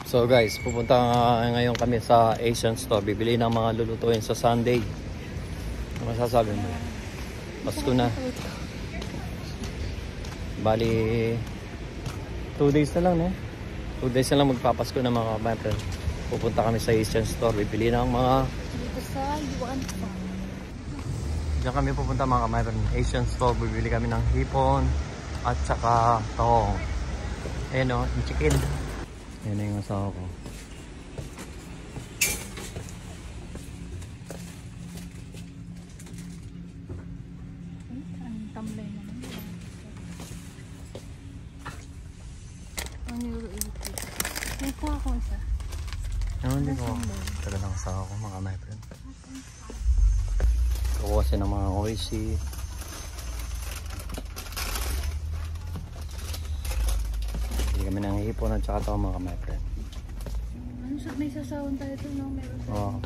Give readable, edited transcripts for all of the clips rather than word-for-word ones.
So guys, pupunta ngayon kami sa Asian store. Bibili ng mga lulutuin sa Sunday. Ano masasabi mo? Pasko na. Bali 2 days na lang, no? 2 days na lang magpapasko na mga kapatid. Pupunta kami sa Asian store. Bibili ng mga dito sa Yuan Farm. Diyan kami pupunta mga kapatid. Asian store. Bibili kami ng hipon at saka tahong. Ayan o, yung chicken. Ayan na yung asawa ko. Ang tamlay naman. Ang euro 80. May kuha ko isa. Ano, hindi ko. Tagal ng asawa ko mga kapatid. Kukuha siya ng mga oishi. Kami ng hipon at saka ito mga kapatid. Ano siya? May sasawan tayo ito, no? Meron tayo. Oo.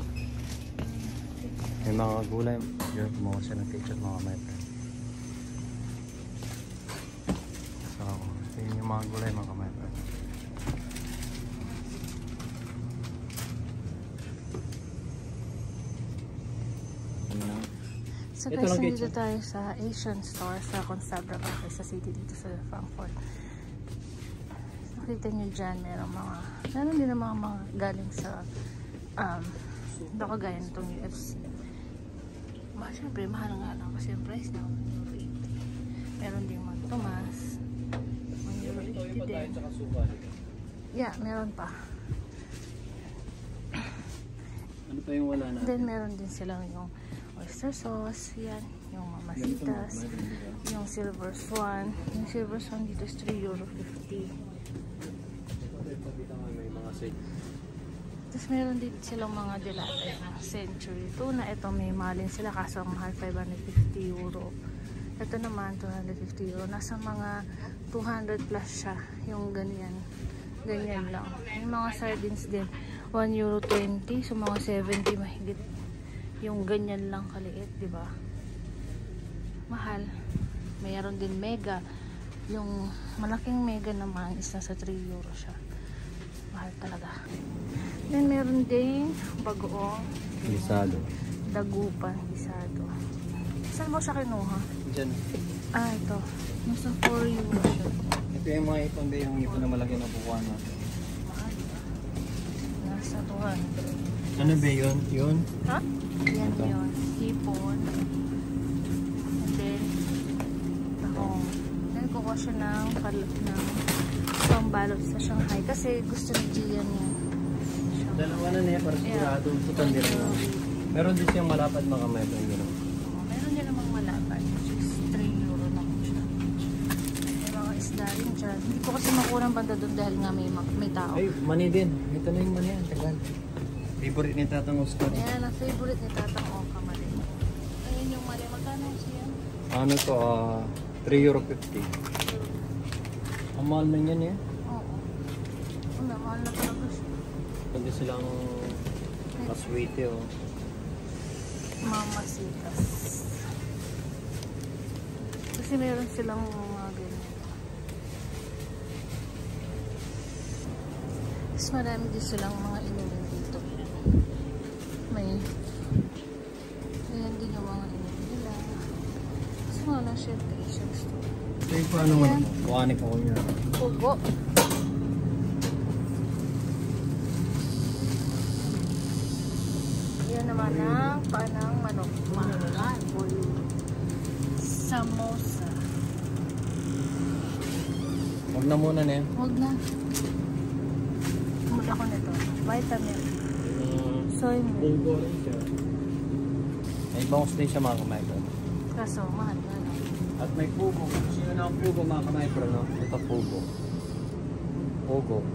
May mga gulay. Diyan, kumuha siya ng picture mga kapatid. So, ito yung mga gulay mga kapatid. So guys, nandito tayo sa Asian store sa Consadra Cafe sa city dito sa Frankfurt. Nakita nyo dyan, meron din ang mga galing sa kagaya nitong UFC. Siyempre, mahal nga lang kasi yung price na €80. Meron din mga Tomas, €80 din. Yeah, meron pa. Ano pa yung wala na? Then meron din silang yung oyster sauce, yan, yung mamasitas, yung silver swan. Yung silver swan dito is €3.50. Tapos meron din silang mga delata, yung century tuna. Ito may malin sila kaso ang mahal, €550. Ito naman €250. Nasa mga 200 plus siya, yung ganyan lang. Yung mga sardines din €1.20, so mga 70 mahigit. Yung ganyan lang kaliit, di ba? Mahal. Mayroon din mega. Yung malaking mega naman is nasa €3 siya. Mahal talaga. Then meron din bagoong Gisado. dagupan, gisado. Saan mo siya kinuha? Diyan. Ah, ito. Nasa €4 siya. Ito yung mga ipon din, yung ipon na malaki na kukuha natin. Nasa 200. Ano ba yun? Yun? Ha? Yan Ito. yun. Hipon. And then, tahong. Then, kukuha siya ng pambalot sa Shanghai. Kasi gusto ni Gian yan. Dalawa na niya para sigurado. Tutan din lang. Meron din siyang malapad mga kapatid. Meron din namang malapad. Which is €3 na po siya. May mga isda rin dyan. Hindi ko kasi makuha ng banda doon dahil nga may tao. Ay, mani din. Ito na yung mani yan. Tagal. Favorite ni Tatang Oscar. Ayan, ang favorite ni Tatang Oka mali. Ayun yung mali. Magkano siya? Ano to? €3.50. Ang mahal na yan eh. Oo. Una, mahal na talaga siya. Pwede silang maswerte oh. Mamasitas. Kasi meron silang mga ganyan. Mas marami din silang mga inumin dito. May ayan din yung mga inumin nila. Kasi mga lang siya Asian store. Ay, paano mo? Kuhanin ko niya. Pugo. Yan naman ang panang manok. Mahal. Samosa. Huwag na muna na yan. Huwag na. Kumula ko nito. Vitamin. Soy milk. Pugo rin siya. May bangus din siya mga kapatid. Kaso, mahal na lang. At may pugo. Sino na ang pugo mga kapatid? No? Ito pugo. Pugo.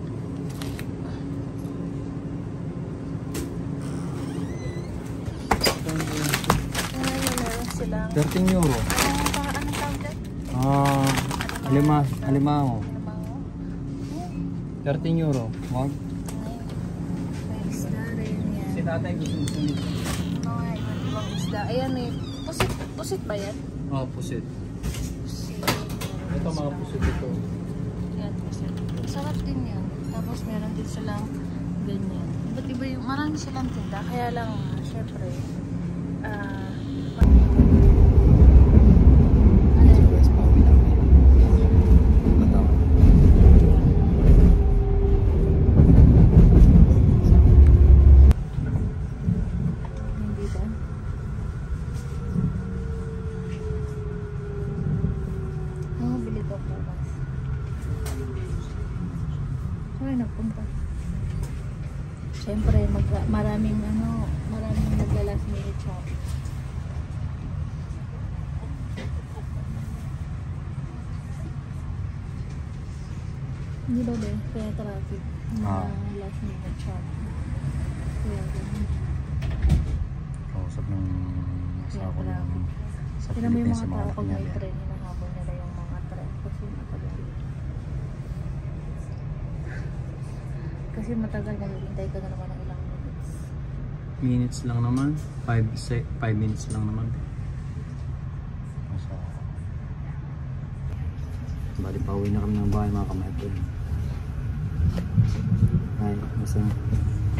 Meron silang... €13. Anong tawag dyan? Alimango. Alimango. €13. Wag. May isda rin yan. Si tatay gusto nito. Mga ibang isda. Ayan, may pusit. Pusit ba yan? Oh, pusit. Pusit. Ito mga pusit ito. Yan, pusit. Sarap din yan. Tapos meron din silang ganyan. Iba't iba yung marami silang tinda. Kaya lang, syempre, siyempre, maraming nagla-last minute shop. Hindi ba ba? Kaya traffic. Last minute shop. Kaya ganun. Kausap ng asawa ko lang sa Pilipinas. Mo yung mga tao pag may nangyari. tren, hinahabol nila yung mga tren. Kasi matagal maghihintay ka na naman ng ilang minutes. Minutes lang naman. 5 minutes lang naman. Bali, pauwi na kami ng bahay mga kamay. Ay, basta.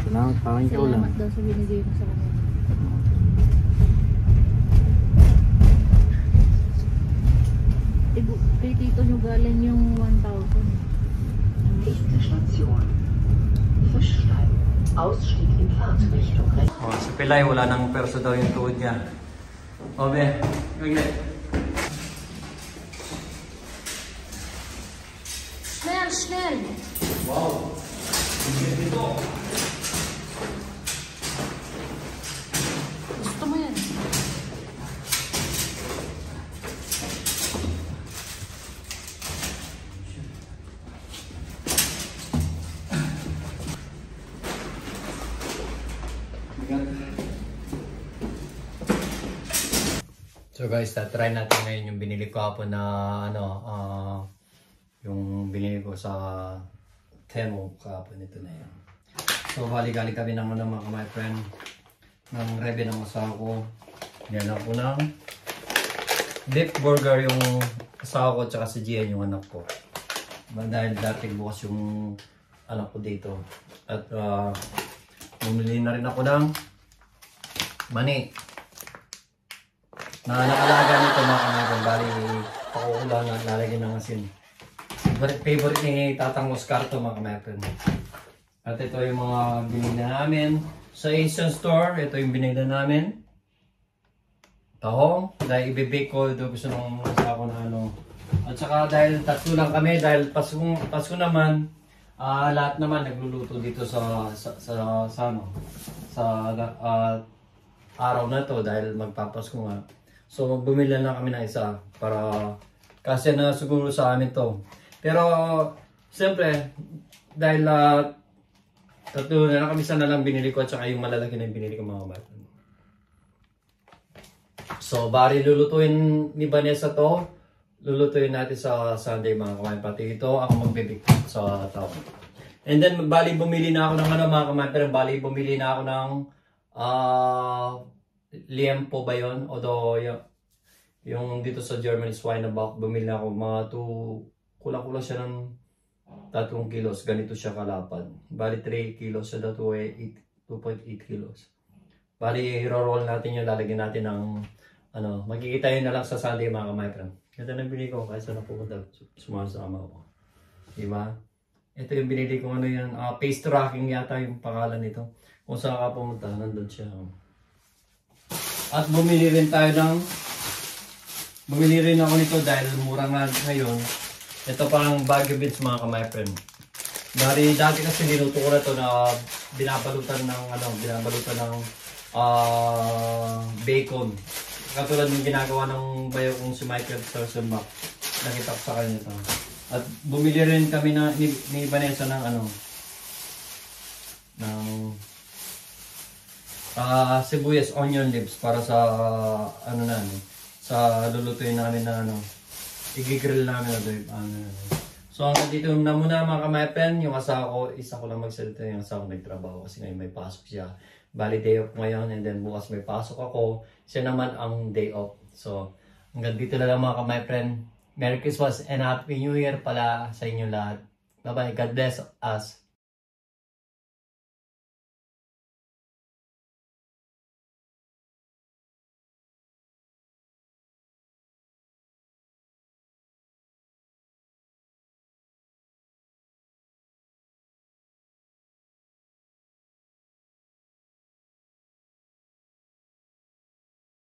Salamat, pawin ka ulan. Salamat daw sa binigay mo sa kanila. Kay tito nyo galing yung 1,000. Nächste Station. Fischstein. Ausstieg in Fahrtrichtung rechts. Oh, si Pilay, wala nang perso daw yung tuhod niya. Obe, gagawin. Schnell, schnell! Wow! Ito. Gusto mo yan? So guys, try natin ngayon yung binili ko hapon na yung binili ko sa Temu kahapon. Ito na yan. So bali-gali kami ng mga my friend ng rebe ng asawa ko. Yan ako ng beef burger yung asawa ko tsaka si Gian yung anak ko. Dahil dati bukas yung anak ko dito. At bumili na rin ako ng mani. Na nakalaga nito mga kanagan, bali pakukulang na lalagyan ng asin. Favorite ni Tatang Oscar to mga kanagan. At ito yung mga binili namin sa Asian store. Ito yung binili namin. Tahong, dahil ibibake ko, ito gusto nung nasa ako na ano. At saka dahil tatlo lang kami, dahil Pasko naman, lahat naman nagluluto dito sa araw na to dahil magpapasko nga. So bumili lang kami ng isa para kasi na siguro sa amin to. Pero siyempre dahil tatlo na lang kami sana lang binili ko at saka yung malalaki na yung binili ko mga bata. So bari lulutuin ni Vanessa to. Lulutuin natin sa Sunday mga kamayan. Pati ito ako magbibig sa tao. And then bali bumili na ako ng mga kamayan. Pero bali bumili na ako ng liempo ba yun? Although yung dito sa German Schweinebach, bumili na ako mga kulang-kulang siya ng 3 kilos. Ganito siya kalapad. Bali 3 kilos siya daw 2.8 kilos. Bali i-roll natin yung lalagyan natin ng magkikita yun na lang sa Sunday mga kamay. Ganda na binili ko kaysa napupunta sumasama ko. Diba? Ito yung binili ko paste racking yata yung pangalan nito. Kung saan ka pumunta, nandun siya. At bumili rin ako nito dahil mura nga ngayon. Ito parang Baguio Beans mga kamay friend. Dati kasi niluto ko na ito na binabalutan ng bacon. Katulad ng ginagawa ng bayo kong si Michael Tersenbach. Nakita ko sa kanya ito. At bumili rin kami ni Vanessa ng sibuyas onion leaves para sa sa lulutuin namin na i-grill namin So hanggang dito na muna mga kamayapen. Yung asawa ko, isa ko lang magsalita, yung asawa ko nagtrabaho kasi ngayon may pasok siya. Bali day off ngayon and then bukas may pasok ako. Siya naman ang day off. So hanggang dito na lang mga kamayapen. Merry Christmas and Happy New Year pala sa inyo lahat. Bye bye. God bless us.